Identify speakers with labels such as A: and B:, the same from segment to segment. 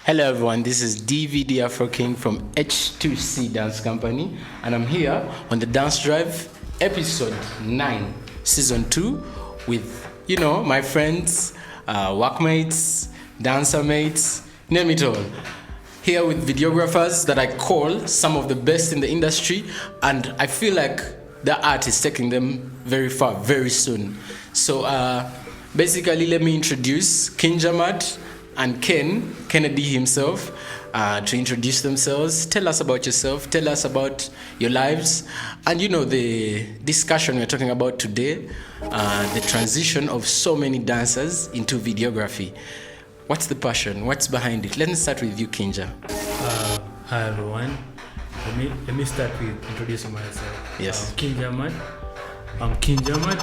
A: Hello everyone, this is DVD Afroking from H2C Dance Company, and I'm here on the Dance Drive, episode 9, season 2, with, my friends, workmates, dancer mates, name it all. Here with videographers that I call some of the best in the industry, and I feel like the art is taking them very far, very soon. So basically, let me introduce Kinjamat and Kennedy himself, to introduce themselves. Tell us about yourself, tell us about your lives, and the discussion we're talking about today, the transition of so many dancers into videography. What's the passion? What's behind it? Let me start with you, Kinja.
B: Hi everyone. Let me start with introducing myself.
A: Yes.
B: Kinjamat. I'm Kinjamat,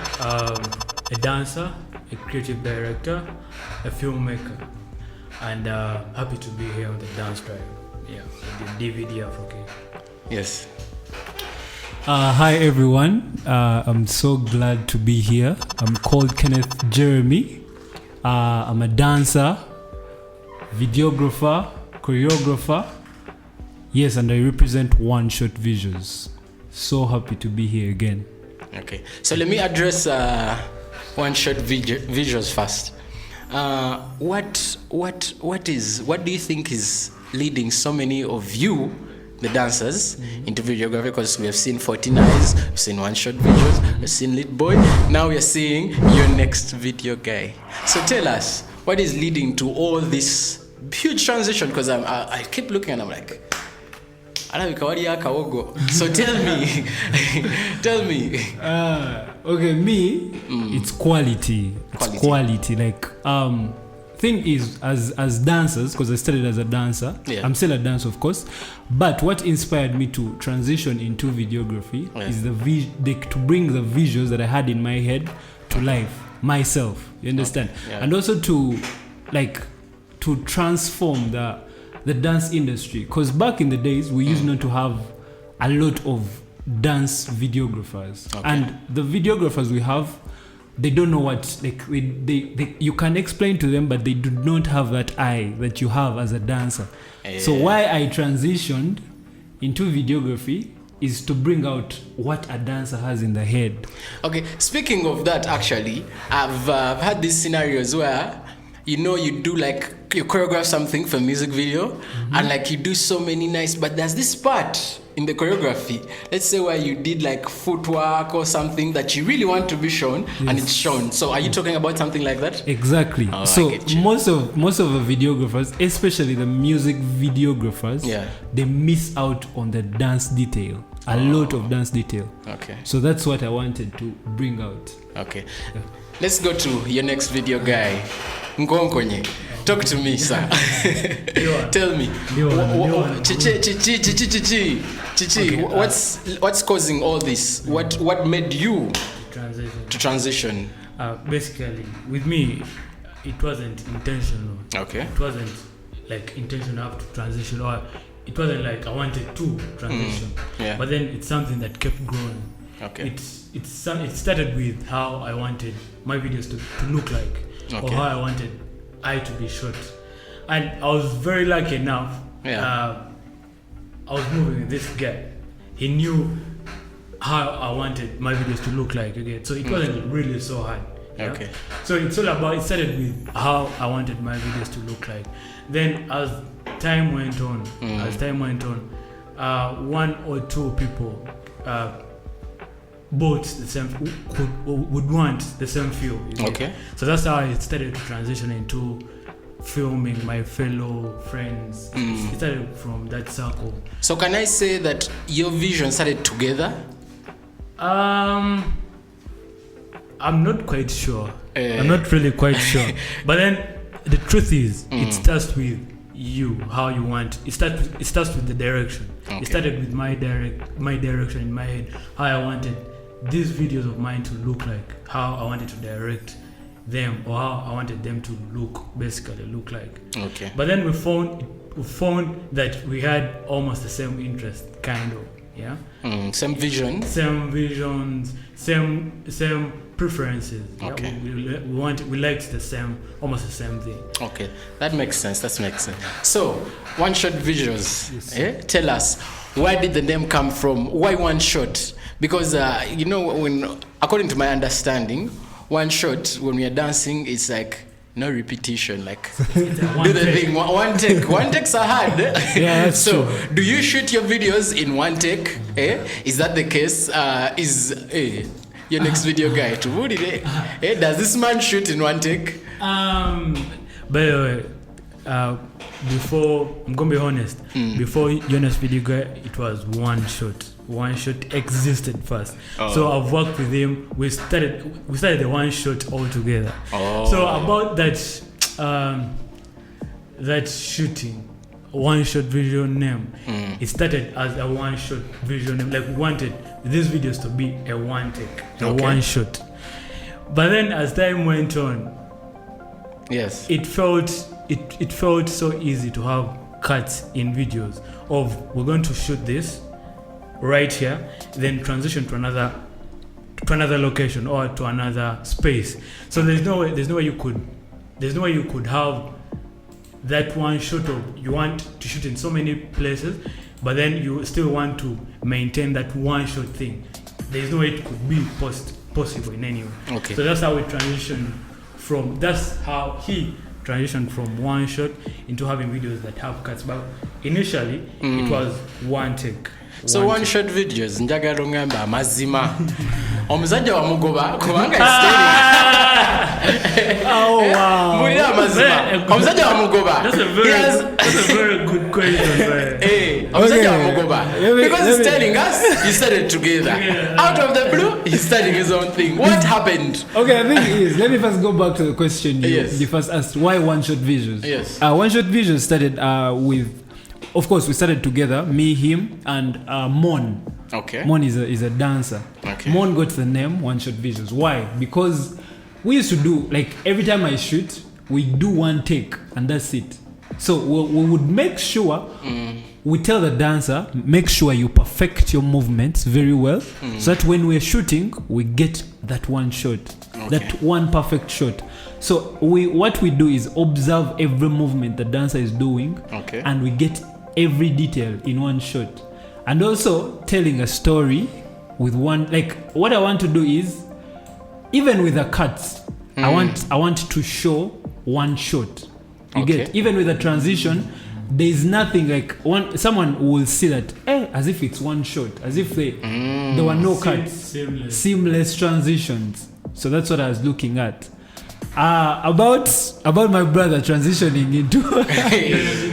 B: a dancer, a creative director, a filmmaker. And happy to be here on the Dance Drive, with the DVD Afroking.
A: Yes.
C: Hi everyone, I'm so glad to be here. I'm called Kenneth Jeremy. I'm a dancer, videographer, choreographer. Yes, and I represent One Shot Visuals. So happy to be here again.
A: Okay, so let me address One Shot Visuals first. What do you think is leading so many of you, the dancers, into videography? Because we have seen 14 Eyes, we've seen One Shot Visuals, we've seen Lit Boy, now we are seeing your next video guy. So tell us, what is leading to all this huge transition? Because I keep looking and I'm like, so tell me.
C: Okay, it's quality. It's quality. Like, thing is, as dancers, because I started as a dancer, I'm still a dancer, of course. But what inspired me to transition into videography is to bring the visuals that I had in my head to life myself. You understand? And also to transform the dance industry, because back in the days we used not to have a lot of dance videographers, and the videographers we have, they don't know what they you can explain to them, but they do not have that eye that you have as a dancer. So why I transitioned into videography is to bring out what a dancer has in the head. Okay,
A: speaking of that, actually I've had these scenarios where you do you choreograph something for a music video, and you do so many nice, but there's this part in the choreography, let's say where you did footwork or something that you really want to be shown, and it's shown. So are you talking about something like that?
C: Exactly. So most of the videographers, especially the music videographers, they miss out on the dance detail, a lot of dance detail. Okay. So that's what I wanted to bring out.
A: Okay. Let's go to your next video guy. Ngonkonye. Talk to me, sir. Tell me. Chichi, what's causing all this? What made you to transition?
B: Basically, with me, it wasn't intentional.
A: Okay.
B: It wasn't intentional to transition, or it wasn't I wanted to transition. But then it's something that kept growing. Okay. It started with how I wanted my videos to look like, or how I wanted I to be shot, and I was very lucky enough. I was moving with this guy. He knew how I wanted my videos to look like again, so it wasn't really so hard. Okay. So it's all about, it started with how I wanted my videos to look like. Then as time went on, one or two people both the same would want the same feel. Okay. So that's how I started to transition into filming my fellow friends. It started from that circle.
A: So can I say that your vision started together?
B: I'm not quite sure. I'm not really quite sure. But then the truth is, it starts with you, how you want. It starts with the direction. Okay. It started with my direction in my head, how I wanted these videos of mine to look like, how I wanted to direct them, or how I wanted them to look like. Okay. But then we found that we had almost the same interest, kind of. Yeah.
A: Same visions,
B: same preferences.
A: Okay.
B: Yeah? We liked almost the same thing.
A: Okay, that makes sense. So, one shot visuals.
C: Yes.
A: Tell us, where did the name come from? Why one shot? Because according to my understanding, one shot when we are dancing is like no repetition. Like do the thing one take. One takes are hard.
C: Yeah, that's
A: so
C: true.
A: do you shoot your videos in one take? Is that the case? Your next video guy to what does this man shoot in one take?
B: By the way, before I'm gonna be honest, before your next video guy, it was one shot. One shot existed first. So I've worked with him. We started the one shot all together. So about that shooting, one shot visual name, it started as a one shot visual name. Like we wanted these videos to be a one take, one shot. But then as time went on,
A: yes,
B: it felt so easy to have cuts in videos of we're going to shoot this right here, then transition to another location or to another space. So there's no way you could have that one shot of you want to shoot in so many places, but then you still want to maintain that one shot thing. There's no way it could be possible in any way.
A: Okay.
B: So that's how we transitioned that's how he transitioned from one shot into having videos that have cuts. But initially it was one take.
A: So one shot videos njagala ongamba amazima omusajja wamugoba kubanga mulira amazima omusajja wamugoba.
B: That's a very good question.
A: Omusajja wamugoba because he's telling us he started together. Out of the blue he's starting his own thing. What happened?
C: Okay, the thing is, let me first go back to the question you first asked. Why one shot visuals?
A: Yes.
C: One shot visuals started with, of course, we started together, me, him, and Mon.
A: Okay.
C: Mon is a dancer.
A: Okay.
C: Mon got the name One Shot Visuals. Why? Because we used to do, like, every time I shoot, we do one take, and that's it. So we would make sure, we tell the dancer, make sure you perfect your movements very well, so that when we're shooting, we get that one shot, that one perfect shot. So what we do is observe every movement the dancer is doing, and we get every detail in one shot. And also telling a story with one, like what I want to do is, even with the cuts, I want to show one shot. You get, even with a transition, there is nothing like someone will see that as if it's one shot, as if there were no cuts, seamless transitions. So that's what I was looking at. About my brother transitioning into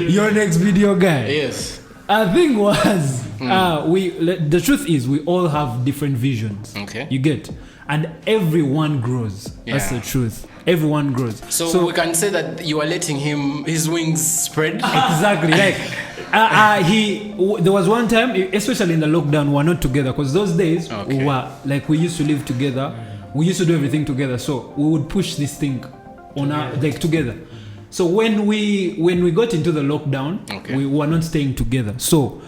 C: your next video guy.
A: Yes.
C: I think was the truth is we all have different visions.
A: Okay.
C: You get, and everyone grows.
A: Yeah.
C: That's the truth. Everyone grows.
A: So we can say that you are letting his wings spread.
C: Exactly. Like there was one time, especially in the lockdown, we were not together because those days we used to live together. We used to do everything together, so we would push this thing on together. So when we got into the lockdown, we were not staying together. So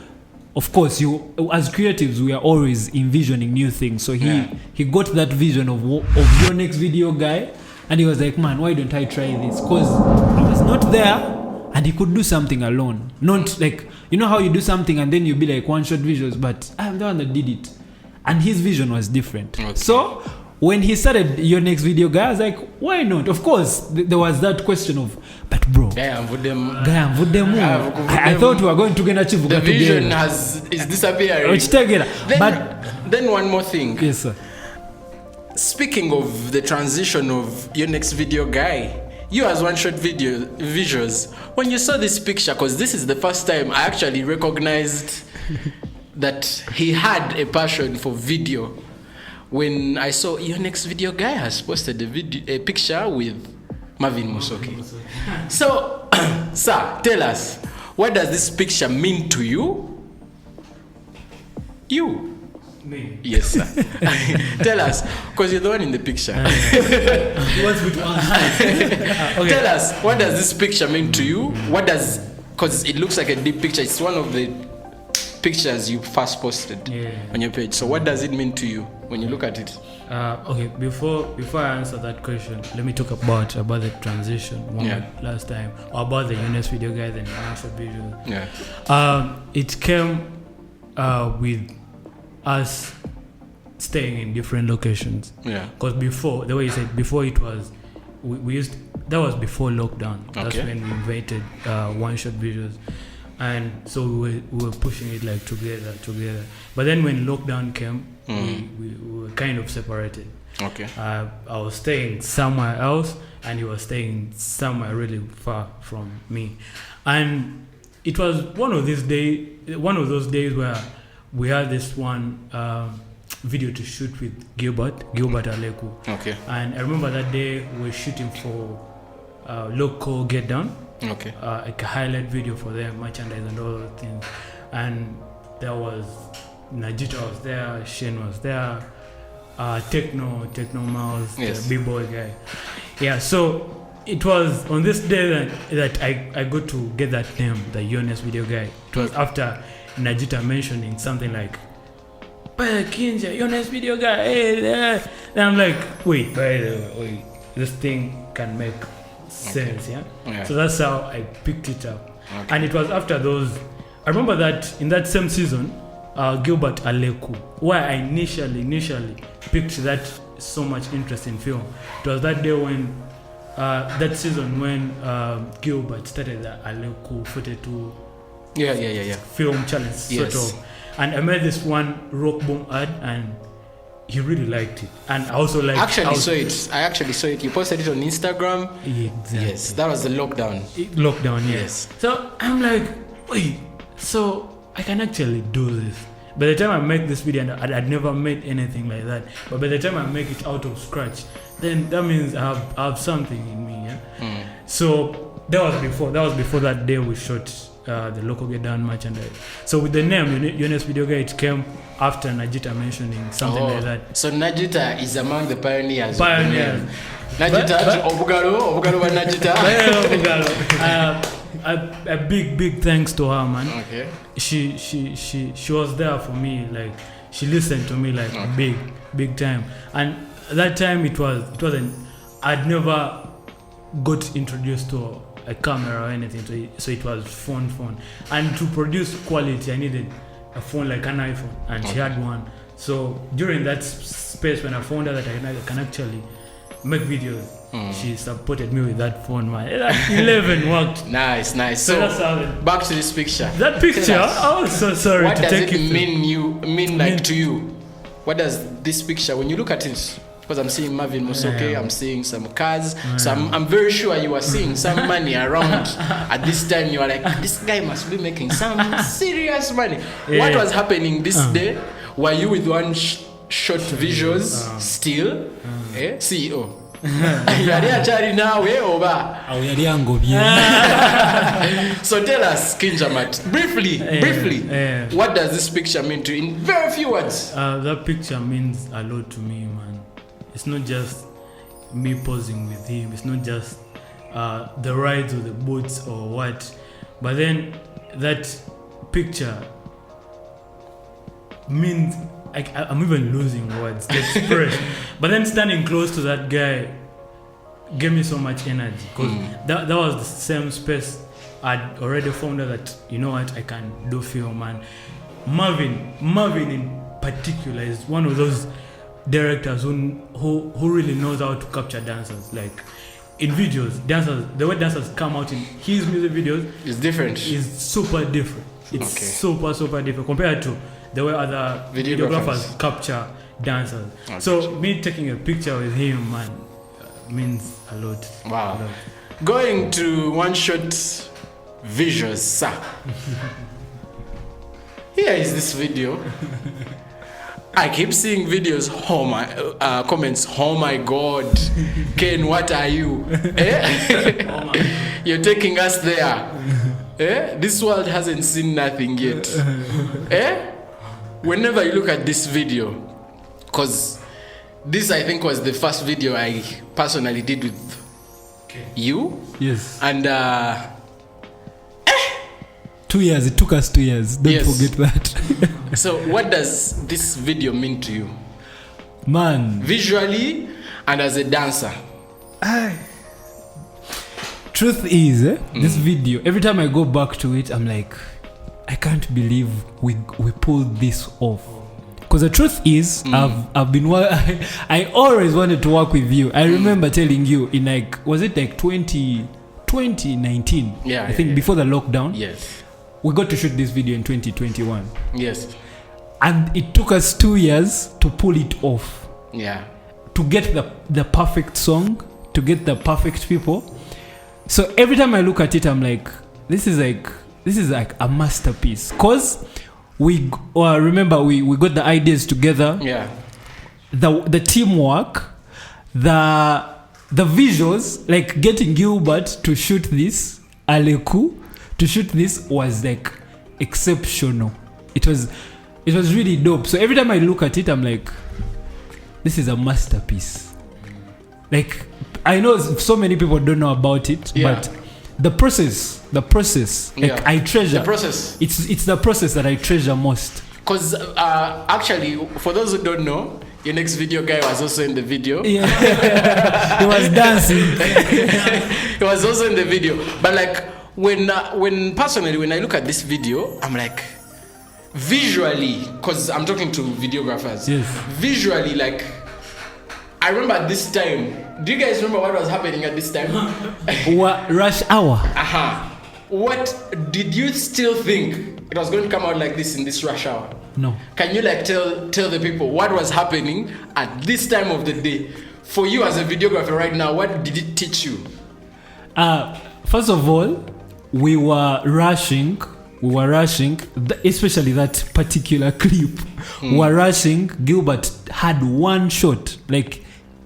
C: of course, as creatives, we are always envisioning new things. So he got that vision of your next video guy, and he was like, man, why don't I try this? Because I was not there, and he could do something alone. Not like, you know how you do something and then you be like one shot visuals, but I'm the one that did it, and his vision was different. So when he started your next video guy, I was like, why not? Of course, there was that question of, but bro, I thought we were going to get a chief.
A: The vision is disappearing. Then one more thing.
C: Yes, sir.
A: Speaking of the transition of your next video guy, you as one shot visuals, when you saw this picture, because this is the first time I actually recognized that he had a passion for video. When I saw your next video guy has posted a picture with Marvin Musoke. So, sir, tell us, what does this picture mean to you? You?
B: Me?
A: Yes, sir. Tell us, because you're the one in the picture.
B: He wants me to answer.
A: Tell us, what does this picture mean to you? Because it looks like a deep picture. It's one of the pictures you first posted on your page. So what does it mean to you when you look at it?
B: Okay, before I answer that question, let me talk about the transition last time, or about the UNS video guys and the video.
A: Yeah.
B: It came with us staying in different locations.
A: Yeah.
B: Because before, the way you said, before it was, we used, that was before lockdown. That's when we invented one-shot videos. And so we were pushing it like together. But then when lockdown came, we were kind of separated.
A: Okay.
B: I was staying somewhere else, and he was staying somewhere really far from me. And it was one of those days where we had this one video to shoot with Gilbert Aleku.
A: Okay.
B: And I remember that day we were shooting for local Get Down.
A: Okay.
B: Like a highlight video for them, merchandise and all those things. And there was Najita was there, Shane was there, Techno Mouse, the B-boy guy. Yeah, so it was on this day that I got to get that name, the UNS video guy. It was after Najita mentioning something like, Kinja, UNS video guy, hey. And I'm like, wait, this thing can make sense, yeah? So that's how I picked it up. Okay. And it was after those, I remember that in that same season, Gilbert Aleku, where I initially picked that so much interest in film. It was that day when, that season when Gilbert started the Aleku 42 film challenge, sort of. And I made this one rock boom ad, and he really liked it. And I also liked
A: I actually saw it. You posted it on Instagram.
B: Exactly.
A: Yes, that was the lockdown.
B: Yes. So I'm like, wait, so I can actually do this. By the time I make this video, and I'd never made anything like that, but by the time I make it out of scratch, then that means I have something in me. Yeah? So that was before that day we shot the local Get Down merchandise. So with the name UNS Video Guy, it came after Najita mentioning something like that.
A: So Najita is among the pioneers.
B: Najita,
A: Obugalo wa Najita.
B: A big thanks to her, man.
A: Okay.
B: She was there for me, like she listened to me like big time. And that time it wasn't, I'd never got introduced to a camera or anything, so it was phone. And to produce quality, I needed a phone like an iPhone, and she had one. So during that space when I found out that I can actually make videos, she supported me with that phone, man. 11 worked.
A: Nice. So
B: that's how
A: back to this picture.
B: That picture, I was so sorry
A: what
B: to
A: does
B: take
A: it
B: it
A: mean to you? What does this picture, when you look at it, because I'm seeing Marvin Musoke, I'm seeing some cars, so I'm very sure you are seeing some money around. At this time, you are like, this guy must be making some serious money. What was happening this day? Were you with one shot visuals still? CEO. So tell us, Kinjamat, briefly, what does this picture mean to you in very few words?
B: That picture means a lot to me, man. It's not just me posing with him. It's not just the rides or the boats or what. But then that picture means I'm even losing words to express. But then standing close to that guy gave me so much energy, because that was the same space I'd already found out that, you know what, I can do film, man. Marvin in particular is one of those directors who really knows how to capture dancers. Like in videos, the way dancers come out in his music videos
A: is different.
B: Is super different. It's super different compared to the way other videographers capture dancers. So me taking a picture with him, man, means a lot.
A: Wow. A lot. Going to one shot visuals, sir. Here is this video. I keep seeing videos, comments, oh my God, Ken, what are you? You're taking us there. This world hasn't seen nothing yet. Whenever you look at this video, because this I think was the first video I personally did with you.
C: Yes.
A: And
C: 2 years. It took us 2 years. Don't
A: Yes.
C: forget that.
A: So what does this video mean to you?
C: Man.
A: Visually and as a dancer.
C: Truth is, this video, every time I go back to it, I'm like, I can't believe we pulled this off. Because the truth is, I've been I always wanted to work with you. I remember telling you in like, was it like 2019?
A: Yeah.
C: I think before the lockdown.
A: Yes.
C: We got to shoot this video in 2021.
A: Yes.
C: And it took us 2 years to pull it off.
A: Yeah.
C: To get the perfect song, to get the perfect people. So every time I look at it, I'm like, this is like a masterpiece. Cause remember we got the ideas together.
A: Yeah.
C: The teamwork, the visuals, like getting Gilbert to shoot this, Aleku to shoot this was like exceptional. It was really dope. So every time I look at it, I'm like, this is a masterpiece. Like, I know so many people don't know about it, but the process, like I treasure.
A: The process.
C: It's the process that I treasure most.
A: Because actually, for those who don't know, your next video guy was also in the video.
C: Yeah. He was dancing.
A: He was also in the video. But like, when I look at this video, I'm like, visually, because I'm talking to videographers.
C: Yes.
A: Visually, like, I remember at this time. Do you guys remember what was happening at this time?
C: Rush hour.
A: What did you still think it was going to come out like this in this rush hour?
C: No.
A: Can you like tell the people what was happening at this time of the day? For you as a videographer right now, what did it teach you?
C: First of all, we were rushing, especially that particular clip. We were rushing. Gilbert had one shot, like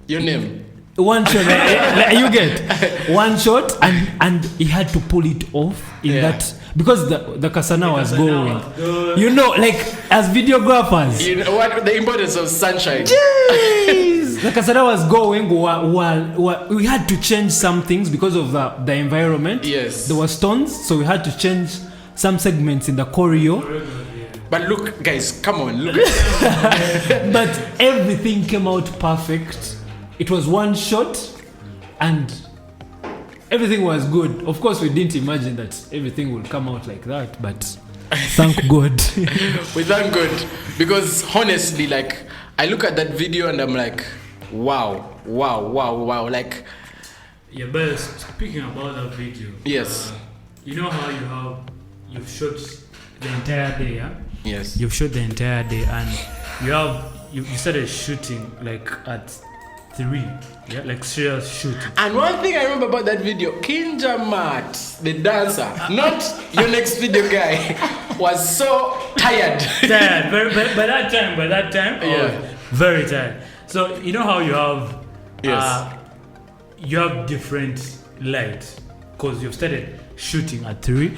A: your name.
C: One shot, like you get one shot, and he had to pull it off in that because the Kasana was going. You know, like as videographers,
A: you know what the importance of sunshine.
C: Jeez, the Kasana was going while we had to change some things because of the environment.
A: Yes,
C: there were stones, so we had to change some segments in the choreo.
A: But look, guys, come on, look.
C: But everything came out perfect. It was one shot and everything was good. Of course, we didn't imagine that everything would come out like that, but thank God.
A: We thank God. Because honestly, like, I look at that video and I'm like, wow. Like,
B: yeah, but speaking about that video,
A: yes.
B: You know how you've shot the entire day, yeah?
A: Yes.
B: You've shot the entire day and you started shooting like at 3, yeah, like serious shooting.
A: And one thing I remember about that video, Kinja Matt, the dancer, not your next video guy, was so tired.
B: Tired, by that time, very tired. So you know how you have different lights because you've started shooting at 3,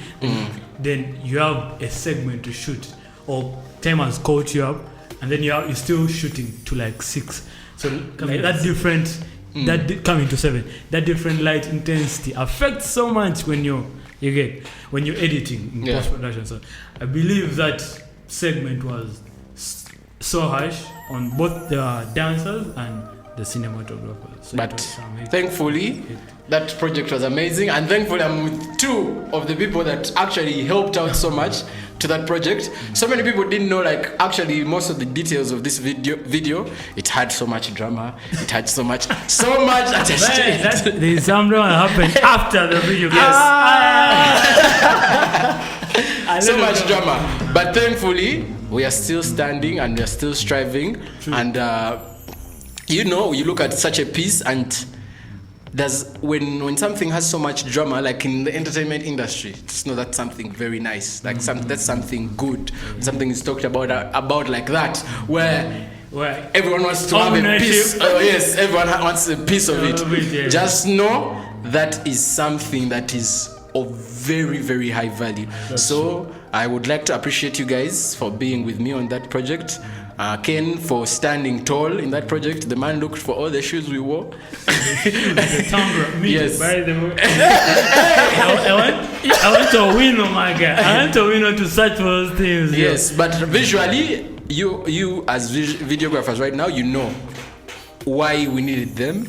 B: then you have a segment to shoot, or time has caught you up, and then you're still shooting to like 6. So like that different, coming to 7, that different light intensity affects so much when you're editing in post-production. So I believe that segment was so harsh on both the dancers and the cinematographers. So
A: but thankfully, that project was amazing, and thankfully I'm with 2 of the people that actually helped out so much to that project. So many people didn't know, like, actually most of the details of this video. It had so much drama. It had so much attached to it.
B: There's something that happened after the video.
A: Yes. So much drama. But thankfully, we are still standing and we are still striving. True. And you know, you look at such a piece and when something has so much drama, like in the entertainment industry, just know that's something very nice. Like that's something good. Something is talked about like that, where everyone wants to have a piece. Yes, everyone wants a piece of it. Just know that is something that is of very, very high value. So I would like to appreciate you guys for being with me on that project. Ken for standing tall in that project. The man looked for all the shoes we wore.
B: The tongue me,
A: Yes.
B: by the way. I want to win, oh my God. I want to win to search for those things.
A: Yes, but visually, you as videographers right now, you know why we needed them,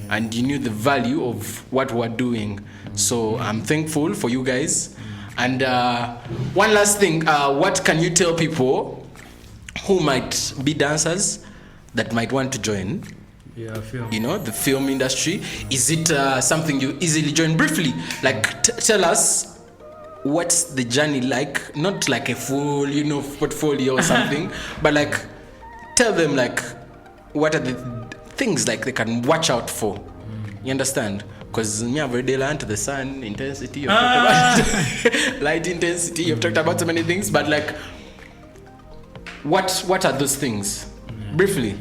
A: and you knew the value of what we're doing. So I'm thankful for you guys. And one last thing, what can you tell people who might be dancers that might want to join?
B: Yeah, film.
A: You know, the film industry. Is it something you easily join? Briefly, like tell us what's the journey like. Not like a full, portfolio or something, but like tell them like what are the things like they can watch out for. You understand? Because me have already learned the sun intensity. You've talked about light intensity. You've talked about so many things, but like, what are those things? Briefly.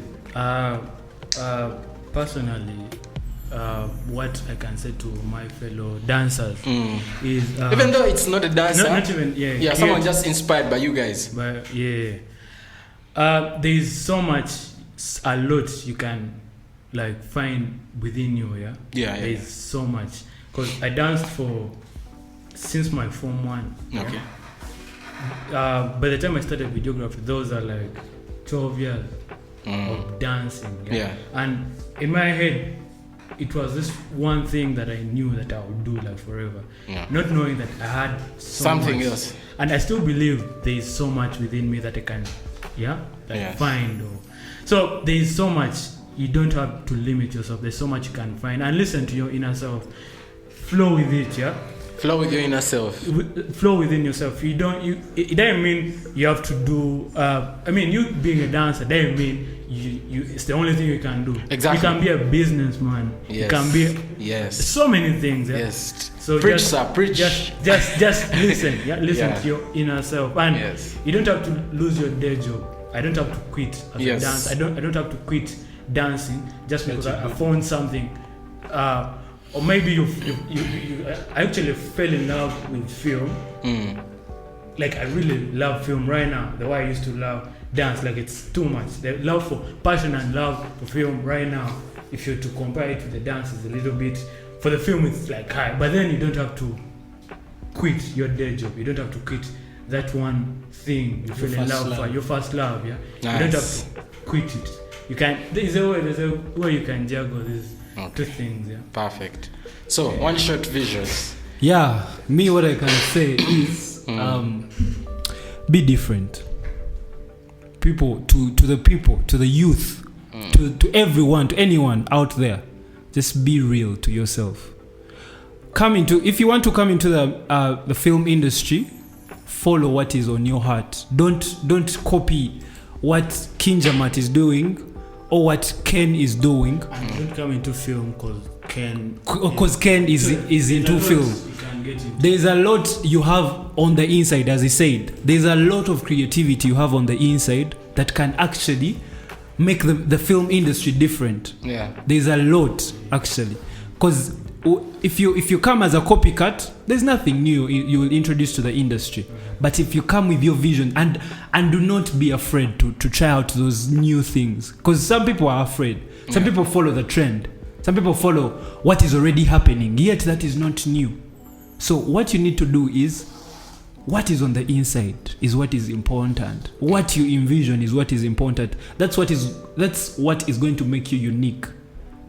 B: Personally, what I can say to my fellow dancers is
A: even though it's not a dancer,
B: not even
A: someone just inspired by you guys.
B: But there's so much, a lot you can like find within you. There's so much, because I danced since my form 1.
A: Okay.
B: By the time I started videography, those are like 12 years of dancing. And in my head, it was this one thing that I knew that I would do like forever, not knowing that I had
A: something
B: much,
A: else.
B: and I still believe there is so much within me that I can find. So there is so much. You don't have to limit yourself. There's so much you can find, and listen to your inner self. Flow with it.
A: Flow with your inner self.
B: Flow within yourself. It doesn't mean you have to do. You being a dancer doesn't mean you. It's the only thing you can do.
A: Exactly.
B: You can be a businessman.
A: Yes.
B: You can be so many things.
A: Yes.
B: So
A: preach, sir. Preach.
B: Just listen. Listen to your inner self, and you don't have to lose your day job. I don't have to quit as a dancer. I don't have to quit dancing just because I found something. Or maybe you actually fell in love with film. Like I really love film right now. The way I used to love dance, like it's too much. The love for passion and love for film right now, if you're to compare it to the dance, is a little bit. For the film, it's like high. But then you don't have to quit your day job. You don't have to quit that one thing you fell in love for, your first love. Nice. You don't have to quit it. You can. There's a way you can juggle these two things.
A: Perfect. So one short visuals.
C: Me, what I can say is be different. People to the youth, to everyone, to anyone out there, just be real to yourself. If you want to come into the film industry, follow what is on your heart. Don't copy what Kinjamat is doing or what Ken is doing.
B: And don't come into film
C: because Ken is into film. There's a lot you have on the inside, as he said. There's a lot of creativity you have on the inside that can actually make the film industry different. There's a lot actually, because if you come as a copycat, there's nothing new you will introduce to the industry. But if you come with your vision and do not be afraid to try out those new things, because some people are afraid. Some people follow the trend. Some people follow what is already happening, yet that is not new. So what you need to do is, what is on the inside is what is important. What you envision is what is important. That's what is going to make you unique.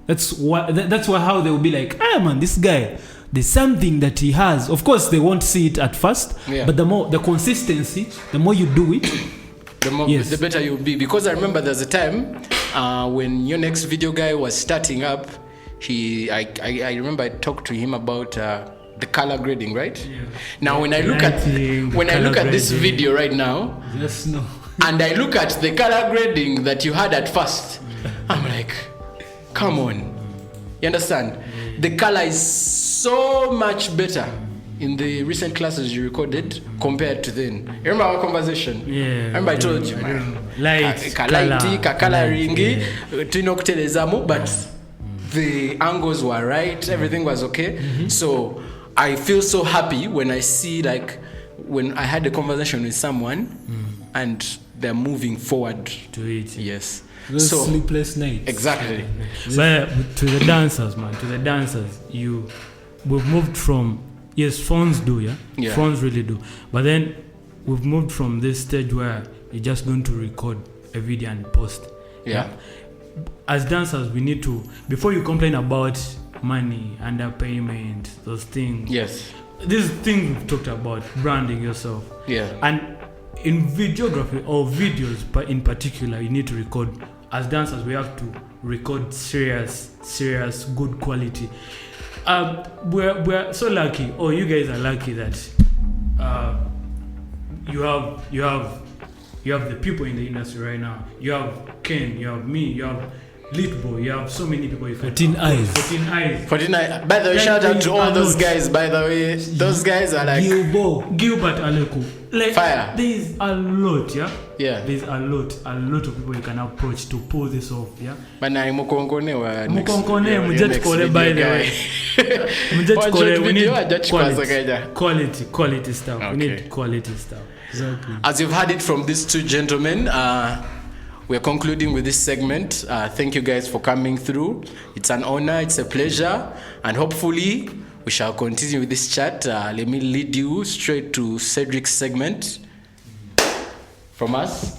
C: That's how they will be like, man, this guy, there's something that he has. Of course, they won't see it at first, but the consistency, the more you do it,
A: the better you'll be. Because I remember there's a time when your next video guy was starting up. I remember I talked to him about the color grading, right? Now when I look at this video right now, and I look at the color grading that you had at first, I'm like, come on. You understand? The color is so much better in the recent classes you recorded compared to then. You remember our conversation? Remember I told you, but the angles were right, everything was okay. So I feel so happy when I see, like, when I had a conversation with someone and they're moving forward
B: to it.
A: Yes.
C: Those sleepless nights.
A: Exactly.
B: But to the dancers, man, we've moved from, yes, phones do, yeah? Phones really do. But then we've moved from this stage where you're just going to record a video and post.
A: Yeah.
B: As dancers, we need to, before you complain about money, underpayment, those things.
A: Yes.
B: These things we've talked about, branding yourself.
A: Yeah.
B: And in videography or videos, but in particular, you need to record. As dancers, we have to record serious, good quality. We're so lucky. Oh, you guys are lucky that you have the people in the industry right now. You have Ken, you have me, you have Litbo, you have so many people.
C: 14 eyes.
B: 14 eyes.
A: 14 eyes. By the way, shout out to all those guys. By the way, those guys are like
B: Gilbert Aleku. Like
A: fire.
B: There is a lot, yeah.
A: Yeah.
B: There's a lot of people you can approach to pull this off, yeah.
A: But now Mukonkone
B: mujat kole by the way. Mujat kole, we need quality stuff. Okay. We need quality stuff. Exactly.
A: As you've heard it from these two gentlemen, we're concluding with this segment. Thank you guys for coming through. It's an honor, it's a pleasure, and hopefully we shall continue with this chat. Let me lead you straight to Cedric's segment from us.